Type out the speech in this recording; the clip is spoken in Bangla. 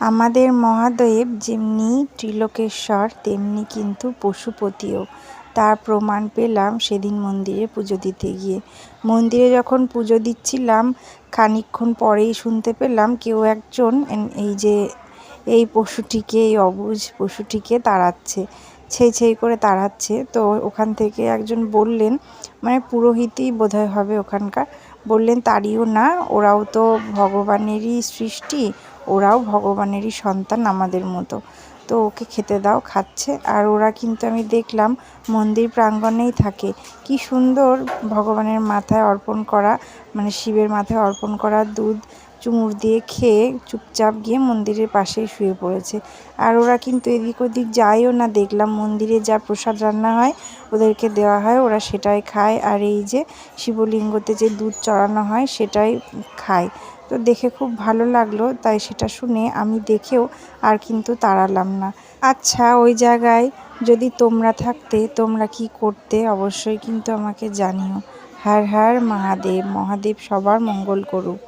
আমাদের মহাদেব যেমনি ত্রিলোকেশ্বর তেমনি কিন্তু পশুপতিও। তার প্রমাণ পেলাম সেদিন মন্দিরে পুজো দিতে গিয়ে। মন্দিরে যখন পুজো দিচ্ছিলাম খানিকক্ষণ পরেই শুনতে পেলাম কেউ একজন এই পশুটিকে, এই অবুঝ পশুটিকে তাড়াচ্ছে, ছেই ছেই করে তাড়াচ্ছে। তো ওখান থেকে একজন বললেন, মানে পুরোহিতই বোধহয় হবে ওখানকার, বললেন তাড়িও না, ওরাও তো ভগবানেরই সৃষ্টি, ওরাও ভগবানেরই সন্তান আমাদের মতো, তো ওকে খেতে দাও। খাচ্ছে। আর ওরা কিন্তু আমি দেখলাম মন্দির প্রাঙ্গণেই থাকে। কি সুন্দর ভগবানের মাথায় অর্পণ করা, মানে শিবের মাথায় অর্পণ করা দুধ চুমুর দিয়ে খেয়ে চুপচাপ গিয়ে মন্দিরের পাশেই শুয়ে পড়েছে। আর ওরা কিন্তু এদিক ওদিক যায়ও না, দেখলাম মন্দিরে যা প্রসাদ রান্না হয় ওদেরকে দেওয়া হয়, ওরা সেটাই খায়। আর এই যে শিবলিঙ্গতে যে দুধ চড়ানো হয় সেটাই খায়। তো দেখে খুব ভালো লাগলো, তাই সেটা শুনে আমি দেখেও আর কিন্তু তাড়ালাম না। আচ্ছা, ওই জায়গায় যদি তোমরা থাকতে তোমরা কি করতে অবশ্যই কিন্তু আমাকে জানিও। হর হর মহাদেব, মহাদেব সবার মঙ্গল করুক।